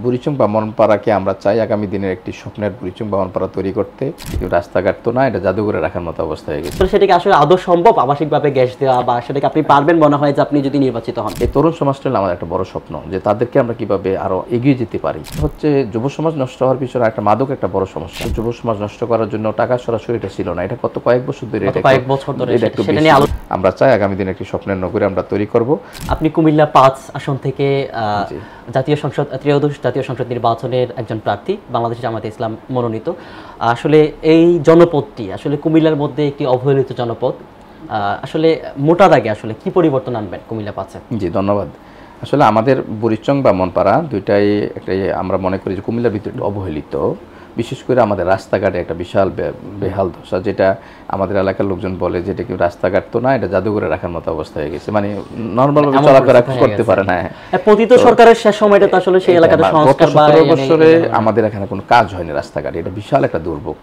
বুড়িচং ব্রাহ্মণপাড়াকে আমরা চাই আগামী দিনের একটি স্বপ্নের বুড়িচং ব্রাহ্মণপাড়া তৈরি করতে। রাস্তাঘাট তো না, এটা জাদুঘরে রাখার মতো অবস্থা হয়ে গেছে। সেটাকে আসলে আদৌ সম্ভব আবাসিকভাবে গ্যাস দেওয়া, বা সেটাকে আপনি পারবেন মনে হয় যে আপনি যদি নির্বাচিত হন? এই তরুণ সমাজটা হলো আমার একটা বড় স্বপ্ন, যে তাদেরকে আমরা কিভাবে আরো এগিয়ে যেতে পারি। হচ্ছে যুব সমাজ নষ্ট হওয়ার পিছনে একটা মাদক একটা বড় সমস্যা। যুব সমাজ নষ্ট করার জন্য টাকা সরাসরি এটা ছিল না, এটা কয়েক বছর ধরে আমরা চাই আগামী দিনে একটি স্বপ্নের নগরী আমরা তৈরি করব। আপনি কুমিল্লা ৫ আসন থেকে জাতীয় সংসদ ত্রয়োদশ জাতীয় সংসদ নির্বাচনের একজন প্রার্থী, বাংলাদেশ জামায়াতে ইসলাম মনোনীত। আসলে এই জনপদটি আসলে কুমিল্লার মধ্যে একটি অবহেলিত জনপদ। আসলে মোটা দাগে আসলে কি পরিবর্তন আনবেন কুমিল্লা ৫-এ? জি, ধন্যবাদ। আসলে আমাদের বুড়িচং বা ব্রাহ্মণপাড়া দুইটাই একটা আমরা মনে করি যে কুমিল্লার ভিতরে অবহেলিত। বিশেষ করে আমাদের রাস্তাঘাটে একটা বিশাল বেহাল দশা, যেটা আমাদের এলাকার লোকজন বলে যে এটা কি রাস্তাঘাট তো না, এটা জাদুঘরে রাখার মতো অবস্থা হয়ে গেছে। মানে নরমালভাবে চলাফেরা করতে পারে না। পতিত সরকারের শেষ সময়টা তো আসলে সেই এলাকার সংস্কার বা 17 বছরে আমাদের এখানে কোনো কাজ হয়নি রাস্তাঘাটে, এটা বিশাল একটা দুর্ভোগ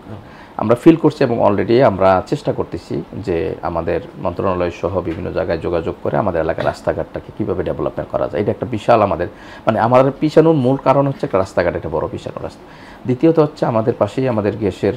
আমরা ফিল করছি। এবং অলরেডি আমরা চেষ্টা করতেছি যে আমাদের মন্ত্রণালয় সহ বিভিন্ন জায়গায় যোগাযোগ করে আমাদের এলাকার রাস্তাঘাটটাকে কীভাবে ডেভেলপমেন্ট করা যায়। এটা একটা বিশাল আমাদের আমাদের পিছানোর মূল কারণ হচ্ছে একটা রাস্তাঘাট, একটা বড় পিছানোর রাস্তা। দ্বিতীয়ত হচ্ছে আমাদের পাশেই আমাদের গ্যাসের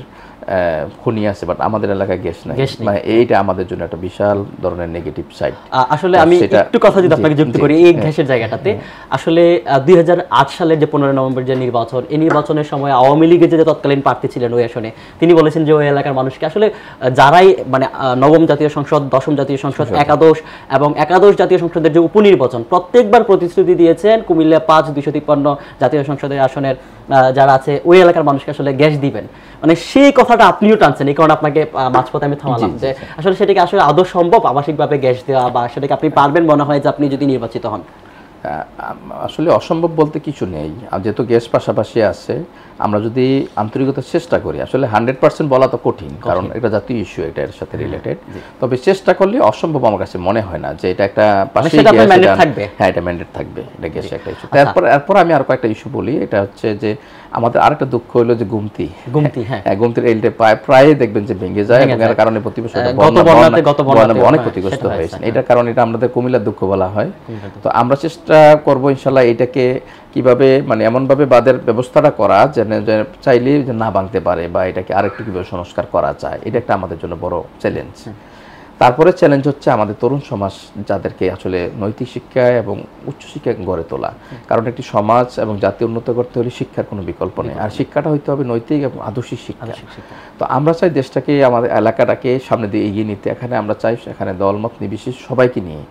খনি আছে, বাট আমাদের এলাকায় গ্যাস নাই। এইটা আমাদের জন্য একটা বিশাল ধরনের নেগেটিভ সাইড। আসলে আমি একটু কথা যদি আপনাকে যুক্ত করি এই গ্যাসের জায়গাটাতে, আসলে 2008 সালের যে 15 নভেম্বর যে নির্বাচন, এই নির্বাচনের সময় আওয়ামী লীগের যে তৎকালীন প্রার্থী ছিলেন ওই আসনে, তিনি বলেছেন যে ওই এলাকার মানুষকে আসলে যারাই নবম জাতীয় সংসদ, দশম জাতীয় সংসদ, একাদশ এবং একাদশ জাতীয় সংসদের যে উপনির্বাচন প্রত্যেকবার প্রতিশ্রুতি দিয়েছেন কুমিল্লা ৫ 253 জাতীয় সংসদের আসনের যারা আছে ওই এলাকার মানুষকে আসলে গ্যাস দিবেন। সেই কথাটা আপনিও টানছেন, এই কারণে আপনাকে মাঝপথে আমি থামালাম যে আসলে সেটাকে আসলে আদৌ সম্ভব আবাসিকভাবে গ্যাস দেওয়া, বা সেটাকে আপনি পারবেন মনে হয় যে আপনি যদি নির্বাচিত হন? আসলে অসম্ভব বলতে কিছু নেই, যেহেতু গ্যাস পাশাপাশি আছে। আমরা যদি আন্তরিকতার চেষ্টা করি, আসলে 100% বলা তো কঠিন, কারণ এটা জাতীয় ইস্যু, এটা এর সাথে রিলেটেড। তবে চেষ্টা করলে অসম্ভব আমার কাছে মনে হয় না যে এটা একটা হ্যাঁ, এটা ম্যান্ডেট থাকবে, এটা গ্যাস একটা ইস্যু। এরপর আমি আর কয়েকটা ইস্যু বলি। এটা হচ্ছে যে আমাদের আরেকটা দুঃখ হলো যে গুমতির রেলটা প্রায় দেখবেন যে ভেঙে যায়, এবং এর কারণে প্রতি বছর অনেক ক্ষতিগ্রস্ত হয়েছে। এটার কারণে এটা আমাদের কুমিল্লার দুঃখ বলা হয়। তো আমরা চেষ্টা করবো ইনশাল্লাহ এটাকে কিভাবে এমনভাবে বাঁধের ব্যবস্থাটা করা যেন চাইলেই যে না ভাঙতে পারে, বা এটাকে আরেকটু কিভাবে সংস্কার করা যায়, এটা একটা আমাদের জন্য বড় চ্যালেঞ্জ। তারপরে চ্যালেঞ্জ হচ্ছে আমাদের তরুণ সমাজ, যাদেরকে আসলে নৈতিক শিক্ষা এবং উচ্চশিক্ষা গড়ে তোলা। কারণ একটি সমাজ এবং জাতি উন্নত করতে হলে শিক্ষার কোনো বিকল্প নেই, আর শিক্ষাটা হইতে হবে নৈতিক এবং আদর্শিক শিক্ষা। তো আমরা চাই দেশটাকে, আমাদের এলাকাটাকে সামনে দিয়ে এগিয়ে নিতে। এখানে আমরা চাই সেখানে দলমত নির্বিশেষে সবাইকে নিয়ে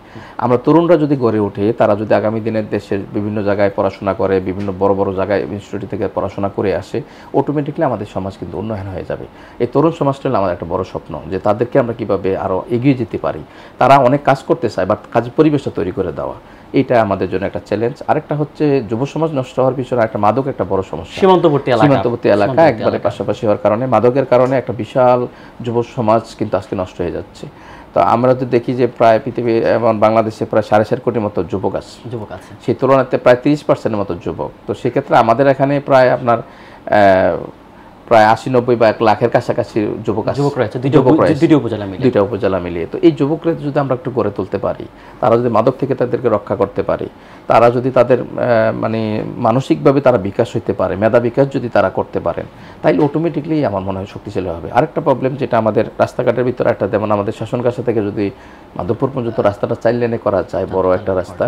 আমরা তরুণরা যদি গড়ে ওঠে, তারা যদি আগামী দিনের দেশের বিভিন্ন জায়গায় পড়াশোনা করে, বিভিন্ন বড় বড় জায়গায় ইনস্টিটিউট থেকে পড়াশোনা করে আসে, অটোমেটিকলি আমাদের সমাজ কিন্তু উন্নয়ন হয়ে যাবে। এই তরুণ সমাজটা হলো আমার একটা বড় স্বপ্ন, যে তাদেরকে আমরা কিভাবে আরও এগিয়ে যেতে পারি। তারা অনেক কাজ করতে চায়, বাট কাজের পরিবেশটা তৈরি করে দেওয়া, এইটা আমাদের জন্য একটা চ্যালেঞ্জ। আরেকটা হচ্ছে যুব সমাজ নষ্ট হওয়ার পিছনে একটা মাদক একটা বড় সমস্যা। সীমান্তবর্তী এলাকা একবারে পাশাপাশি হওয়ার কারণে, মাদকের কারণে একটা বিশাল যুব সমাজ কিন্তু আজকে নষ্ট হয়ে যাচ্ছে। তো আমরা তো দেখি যে প্রায় পৃথিবী এবং বাংলাদেশে প্রায় 4.5 কোটির মতো যুবক আছে, সেই তুলনাতে প্রায় 30% মতো যুবক। তো সেক্ষেত্রে আমাদের এখানে প্রায় আপনার প্রায় 80-90 বা 1 লাখের কাছাকাছি যুবক রয়েছে, দুইটা উপজেলা মিলিয়ে। তো এই যুবকরা যদি আমরা একটু গড়ে তুলতে পারি, তারা যদি মাদক থেকে তাদেরকে রক্ষা করতে পারি, তারা যদি তাদের মানসিকভাবে তারা বিকাশ হইতে পারে, মেধা বিকাশ যদি তারা করতে পারেন, তাইলে অটোমেটিকলি আমার মনে হয় শক্তিশালী হবে। আরেকটা প্রবলেম যেটা আমাদের রাস্তাঘাটের ভিতরে একটা, যেমন আমাদের শাসনকাছা থেকে যদি মাধবপুর পর্যন্ত রাস্তাটা 4 লেনে করা যায়, বড় একটা রাস্তা,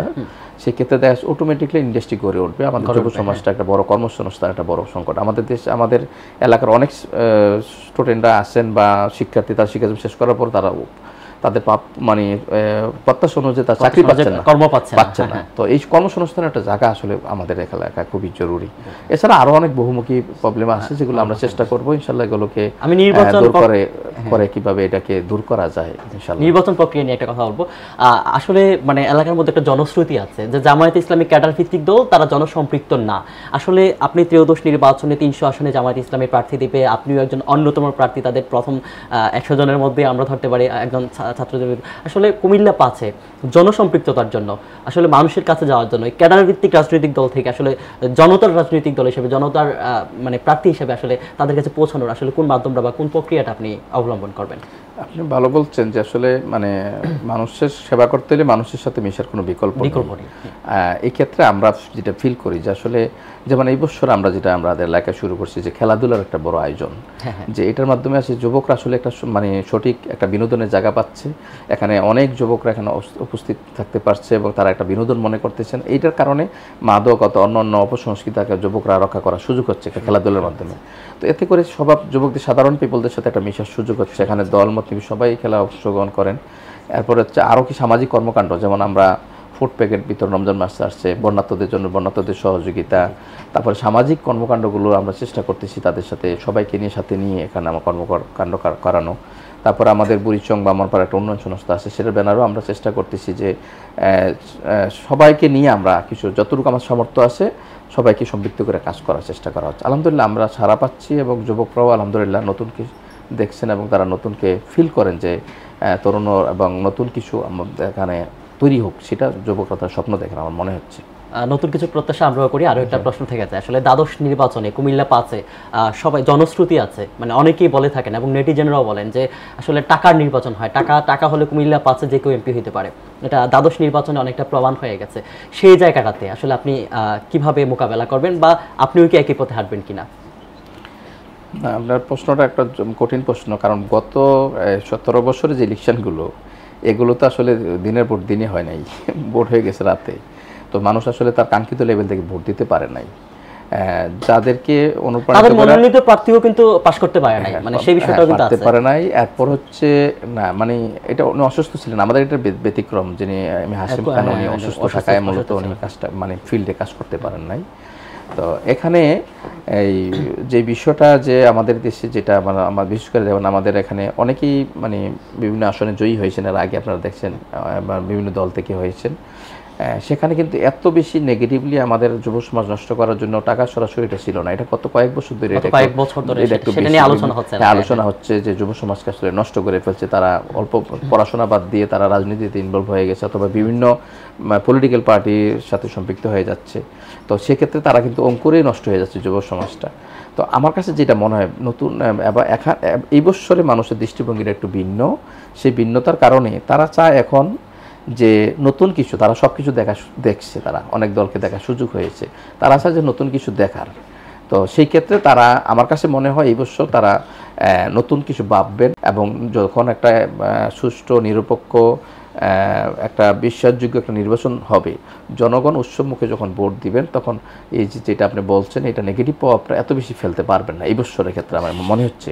সেক্ষেত্রে দেখা যাচ্ছে অটোমেটিকলি ইন্ডাস্ট্রি গড়ে উঠবে। আমাদের যুব সমাজটা একটা বড় কর্মসংস্থান, একটা বড় সংকট। আমাদের দেশ, আমাদের এলাকার অনেক স্টুডেন্টরা আছেন বা শিক্ষার্থী, তারা শিক্ষা শেষ করার পর তাদের প্রত্যাশা অনুযায়ী তার চাকরি পাচ্ছে না। তো এই কর্মসংস্থানের একটা জায়গা আসলে আমাদের এলাকা খুবই জরুরি। এছাড়া আরো অনেক বহুমুখী প্রবলেম আছে, যেগুলো আমরা চেষ্টা করবো ইনশাল্লাহ এগুলোকে দূর করে কিভাবে এটাকে দূর করা যায়। নির্বাচন প্রক্রিয়া নিয়ে একটা কথা বলবো। আসলে এলাকার মধ্যে একটা জনশ্রুতি আছে যে জামায়াতে ইসলামী ক্যাডার ভিত্তিক দল, তারা জনসম্পৃক্ত না। আসলে আপনি ত্রয়োদশ নির্বাচনে 300 আসনে জামায়াতে ইসলামী প্রার্থী দিবে, আপনিও একজন অন্যতম প্রার্থী, তাদের প্রথম 100 জনের মধ্যে আমরা ধরতে পারি একজন ছাত্রজীবী। আসলে কুমিল্লা 5-এ জনসম্পৃক্ততার জন্য, আসলে মানুষের কাছে যাওয়ার জন্য ক্যাডার ভিত্তিক রাজনৈতিক দল থেকে আসলে জনতার রাজনৈতিক দল হিসেবে, জনতার প্রার্থী হিসেবে আসলে তাদের কাছে পৌঁছানোর আসলে কোন মাধ্যমটা বা কোন প্রক্রিয়াটা আপনি অবলম্বন করবেন? আপনি ভালো বলছেন যে আসলে মানুষের সেবা করতে হলে মানুষের সাথে মেশার কোনো বিকল্প নেই। এই ক্ষেত্রে আমরা যেটা ফিল করি যে আসলে যেমন এই বছর আমরা যেটা আমাদের এলাকায় শুরু করছি যে খেলাধুলার একটা বড় আয়োজন, যে এটার মাধ্যমে আছে যুবকরা আসলে একটা মানে সঠিক একটা বিনোদনের জায়গা পাচ্ছে। এখানে অনেক যুবকরা এখানে উপস্থিত থাকতে পারছে এবং তারা একটা বিনোদন মনে করতেছেন। এইটার কারণে মাদক অন্য অপসংস্কৃতিকে যুবকরা রক্ষা করার সুযোগ হচ্ছে খেলাধুলার মাধ্যমে। তো এতে করে সব যুবকদের, সাধারণ পিপলদের সাথে একটা মিশার সুযোগ হচ্ছে। এখানে দলমত সবাই খেলা অংশগ্রহণ করেন। এরপর হচ্ছে আরও কি সামাজিক কর্মকাণ্ড, যেমন আমরা ফুড প্যাকেট বিতরণ, রমজান মাস আসছে, বন্যার্তদের জন্য বন্যার্তদের সহযোগিতা, তারপরে সামাজিক কর্মকাণ্ডগুলো আমরা চেষ্টা করতেছি তাদের সাথে সবাইকে সাথে নিয়ে এখানে আমার কর্মকাণ্ড করানো। তারপরে আমাদের বুড়িচং বা আমার একটা উন্নয়ন সংস্থা আছে, সেটার ব্যানারও আমরা চেষ্টা করতেছি যে সবাইকে নিয়ে আমরা কিছু যতটুকু আমার সামর্থ্য আছে সবাইকে সম্পৃক্ত করে কাজ করার চেষ্টা করা হচ্ছে। আলহামদুলিল্লাহ আমরা সাড়া পাচ্ছি এবং যুবকরাও আলহামদুলিল্লাহ নতুনকে দেখছেন এবং তারা নতুনকে ফিল করেন যে তরুণ এবং নতুন কিছু আমাদের এখানে তৈরি হোক, সেটা যুবকরা তার স্বপ্ন দেখেন আমার মনে হচ্ছে। নতুন কিছু প্রত্যাশা আমরা করি। আরও একটা প্রশ্ন থেকে যায়, আসলে দ্বাদশ নির্বাচনে কুমিল্লা 5-এ সবাই জনশ্রুতি আছে, মানে অনেকেই বলে থাকেন এবং নেটিজেনরাও বলেন যে আসলে টাকার নির্বাচন হয়, টাকা হলে কুমিল্লা 5-এ যে কেউ এমপি হতে পারে। এটা দ্বাদশ নির্বাচনে অনেকটা প্রমাণ হয়ে গেছে। সেই জায়গাটাতে আসলে আপনি কিভাবে মোকাবেলা করবেন বা আপনিও কি একই পথে হাঁটবেন কিনা? না, আপনার প্রশ্নটা একটা কঠিন প্রশ্ন, কারণ গত 17 বছরের যে ইলেকশনগুলো, এগুলো তো আসলে দিনের ভোট দিনই হয় নাই, ভোট হয়ে গেছে রাতে। তো মানুষ আসলে তার কাঙ্ক্ষিত লেভেল থেকে ভোট দিতে পারে নাই। যাদেরকে অনুপ্রাণিত করে মনোনীত প্রার্থীও কিন্তু পাস করতে পারে নাই, মানে সেই বিষয়টাও কিন্তু আছে, পারে নাই। এরপর হচ্ছে না, মানে এটা উনি অসুস্থ ছিলেন, আমাদের এটা ব্যতিক্রম, যিনি হাসিম খান, উনি অসুস্থ থাকায় মূলত উনি কাজটা মানে ফিল্ডে কাজ করতে পারেন নাই। তো এখানে এই যে বিষয়টা যে আমাদের দেশে যেটা আমার বিশেষ করে যেমন আমাদের এখানে অনেকেই মানে বিভিন্ন আসনে জয়ী হয়েছেন, এর আগে আপনারা দেখছেন বিভিন্ন দল থেকে হয়েছেন, সেখানে কিন্তু এত বেশি নেগেটিভলি আমাদের যুব সমাজ নষ্ট করার জন্য টাকা সরাসরি এটা ছিল না। এটা কত কয়েক বছর ধরে আলোচনা হচ্ছে যে যুব সমাজকে আসলে নষ্ট করে ফেলছে, তারা অল্প পড়াশোনা বাদ দিয়ে তারা রাজনীতিতে ইনভলভ হয়ে গেছে অথবা বিভিন্ন পলিটিক্যাল পার্টির সাথে সম্পৃক্ত হয়ে যাচ্ছে। তো সেক্ষেত্রে তারা কিন্তু অঙ্কুরেই নষ্ট হয়ে যাচ্ছে যুব সমাজটা। তো আমার কাছে যেটা মনে হয় নতুন এই বছরে মানুষের দৃষ্টিভঙ্গিটা একটু ভিন্ন। সেই ভিন্নতার কারণে তারা চায় এখন যে নতুন কিছু, তারা সব কিছু দেখছে, তারা অনেক দলকে দেখার সুযোগ হয়েছে, তারা চায় যে নতুন কিছু দেখার। তো সেই ক্ষেত্রে তারা, আমার কাছে মনে হয় এই বছর তারা নতুন কিছু ভাববেন এবং যখন একটা সুষ্ঠু নিরপেক্ষ একটা বিশ্বাসযোগ্য একটা নির্বাচন হবে, জনগণ উৎসবমুখে যখন ভোট দিবেন, তখন এই যেটা আপনি বলছেন এটা নেগেটিভ প্রভাবটা এত বেশি ফেলতে পারবেন না এই বছরের ক্ষেত্রে আমার মনে হচ্ছে।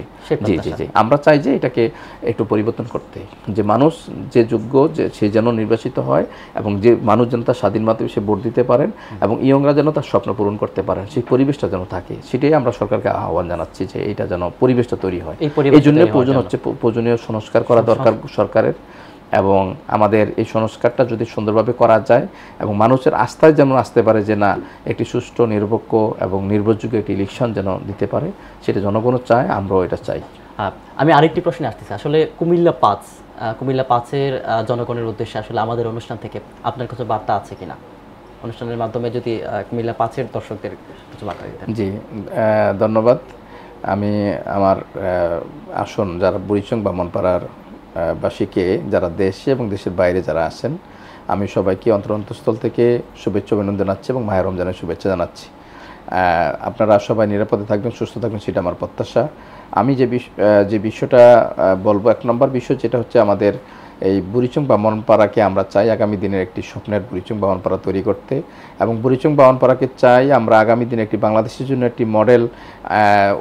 জি জি জি, আমরা চাই যে এটাকে একটু পরিবর্তন করতে, যে মানুষ যে যোগ্য যে সে যেন নির্বাচিত হয় এবং যে মানুষ যেন তার স্বাধীনভাবে সে ভোট দিতে পারেন এবং ইয়ংরা যেন তার স্বপ্ন পূরণ করতে পারেন, সেই পরিবেশটা যেন থাকে। সেটাই আমরা সরকারকে আহ্বান জানাচ্ছি যে এইটা যেন পরিবেশটা তৈরি হয়। এই জন্য প্রয়োজনীয় সংস্কার করা দরকার সরকারের, এবং আমাদের এই সংস্কারটা যদি সুন্দরভাবে করা যায় এবং মানুষের আস্থায় যেন আসতে পারে যে না, একটি সুষ্ঠু নিরপেক্ষ এবং নির্ভরযোগ্য একটি ইলেকশন যেন দিতে পারে, সেটা জনগণও চায়, আমরাও এটা চাই। আমি আরেকটি প্রশ্নে আসতেছি, আসলে কুমিল্লা 5-এর জনগণের উদ্দেশ্যে আসলে আমাদের অনুষ্ঠান থেকে আপনার কিছু বার্তা আছে কিনা? অনুষ্ঠানের মাধ্যমে যদি কুমিল্লা 5-এর দর্শকদের কিছু বার্তা দিতেন। জি, ধন্যবাদ। আমি আমার আসন যারা বুড়িচং বামনপাড়ার বাসীকে, যারা দেশে এবং দেশের বাইরে যারা আছেন, আমি সবাইকে অন্তরস্থল থেকে শুভেচ্ছা অভিনন্দন জানাচ্ছি এবং মাহে রমজানের শুভেচ্ছা জানাচ্ছি। আপনারা সবাই নিরাপদে থাকবেন, সুস্থ থাকবেন, সেটা আমার প্রত্যাশা। আমি যে বিষয়টা বলবো, 1 নম্বর বিষয় যেটা হচ্ছে আমাদের এই বুড়িচং বামনপাড়াকে আমরা চাই আগামী দিনের একটি স্বপ্নের বুড়িচং বামনপাড়া তৈরি করতে, এবং বুড়িচং বামনপাড়াকে চাই আমরা আগামী দিনে একটি বাংলাদেশের জন্য একটি মডেল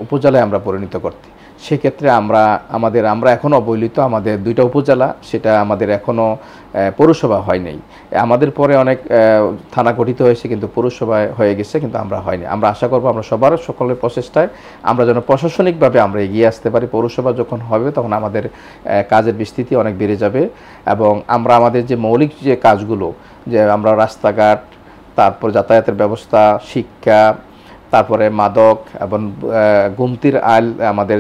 উপজেলায় আমরা পরিণত করতে। সেক্ষেত্রে আমরা এখনও অবহেলিত, আমাদের 2টা উপজেলা, সেটা আমাদের এখনও পৌরসভা হয় নাই। আমাদের পরে অনেক থানা গঠিত হয়েছে কিন্তু পৌরসভায় হয়ে গেছে, কিন্তু আমরা হয়নি। আমরা আশা করব আমরা সকলের প্রচেষ্টায় আমরা যেন প্রশাসনিকভাবে আমরা এগিয়ে আসতে পারি। পৌরসভা যখন হবে তখন আমাদের কাজের বিস্তৃতি অনেক বেড়ে যাবে এবং আমরা আমাদের যে মৌলিক যে কাজগুলো, যে আমরা রাস্তাঘাট, তারপর যাতায়াতের ব্যবস্থা, শিক্ষা, তারপরে মাদক এবং গুমতির আইল, আমাদের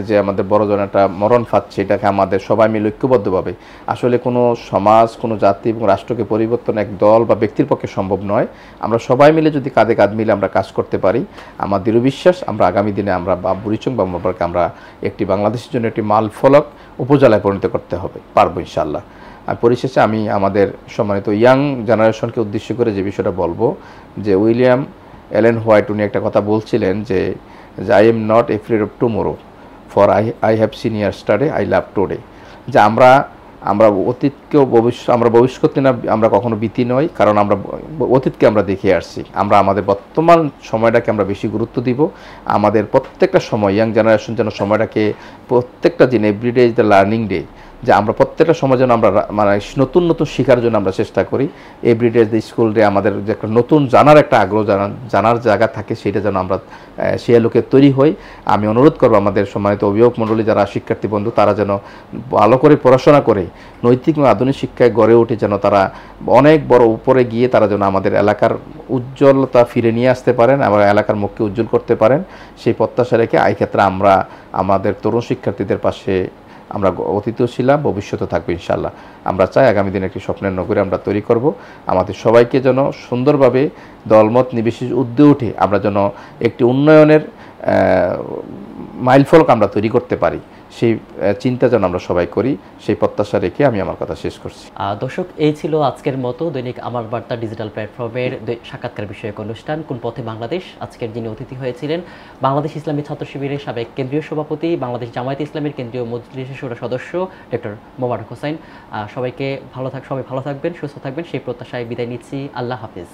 বড় ধরনের একটা মরণ ফাঁদছে, এটাকে আমাদের সবাই মিলে ঐক্যবদ্ধভাবে, আসলে কোনো সমাজ, কোনো জাতি এবং রাষ্ট্রকে পরিবর্তন এক দল বা ব্যক্তির পক্ষে সম্ভব নয়। আমরা সবাই মিলে যদি কাঁধে কাঁধ মিলে আমরা কাজ করতে পারি, আমার দৃঢ় বিশ্বাস আমরা আগামী দিনে আমরা বুড়িচং বামনপাড়াকে আমরা একটি বাংলাদেশের জন্য একটি মাইল ফলক উপজেলায় পরিণত করতে পারবো ইনশাআল্লাহ। আর পরিশেষে আমি আমাদের সম্মানিত ইয়াং জেনারেশনকে উদ্দেশ্য করে যে বিষয়টা বলবো, যে উইলিয়াম এলেন হোয়াইট উনি একটা কথা বলছিলেন যে I am not afraid of tomorrow, for I have seen yesterday, I love today. যে আমরা অতীতকেও আমরা ভবিষ্যৎ না, আমরা কখনো ভীতি নই, কারণ আমরা অতীতকে আমরা দেখে আসছি। আমরা আমাদের বর্তমান সময়টাকে আমরা বেশি গুরুত্ব দিব। আমাদের প্রত্যেকটা সময়, ইয়াং জেনারেশন যেন সময়টাকে প্রত্যেকটা দিন, everyday is the learning day, যে আমরা প্রত্যেকটা সময় যেন আমরা মানে নতুন নতুন শেখার জন্য আমরা চেষ্টা করি। এভরিডে দ্য স্কুল ডে, আমাদের যে একটা নতুন জানার একটা আগ্রহ, জানার জায়গা থাকে, সেটা যেন আমরা সে লোকে তৈরি হই। আমি অনুরোধ করবো আমাদের সম্মানিত অভিভাবক মণ্ডলী, যারা শিক্ষার্থী বন্ধু, তারা যেন ভালো করে পড়াশোনা করে নৈতিক এবং আধুনিক শিক্ষায় গড়ে ওঠে, যেন তারা অনেক বড় উপরে গিয়ে তারা যেন আমাদের এলাকার উজ্জ্বলতা ফিরে নিয়ে আসতে পারেন, আমার এলাকার মুখকে উজ্জ্বল করতে পারেন। সেই প্রত্যাশা রেখে এই ক্ষেত্রে আমরা আমাদের তরুণ শিক্ষার্থীদের পাশে আমরা অতীতেও ছিলাম, ভবিষ্যতে থাকবো ইনশাল্লাহ। আমরা চাই আগামী দিনে একটি স্বপ্নের নগরী আমরা তৈরি করব। আমাদের সবাইকে যেন সুন্দরভাবে দলমত নির্বিশেষে ঊর্ধ্বে উঠে আমরা যেন একটি উন্নয়নের মাইলফলক আমরা তৈরি করতে পারি, সেই চিন্তা যেন আমরা সবাই করি, সেই প্রত্যাশা রেখে আমি আমার কথা শেষ করছি। দর্শক, এই ছিল আজকের মতো দৈনিক আমার বার্তা ডিজিটাল প্ল্যাটফর্মের সাক্ষাৎকার বিষয়ক অনুষ্ঠান কোন পথে বাংলাদেশ। আজকের যিনি অতিথি হয়েছিলেন বাংলাদেশ ইসলামী ছাত্র শিবিরের সাবেক কেন্দ্রীয় সভাপতি, বাংলাদেশ জামায়াতে ইসলামীর কেন্দ্রীয় মজলিসের শুরা সদস্য ডক্টর মোবারক হোসাইন। সবাই ভালো থাকবেন, সুস্থ থাকবেন, সেই প্রত্যাশায় বিদায় নিচ্ছি। আল্লাহ হাফিজ।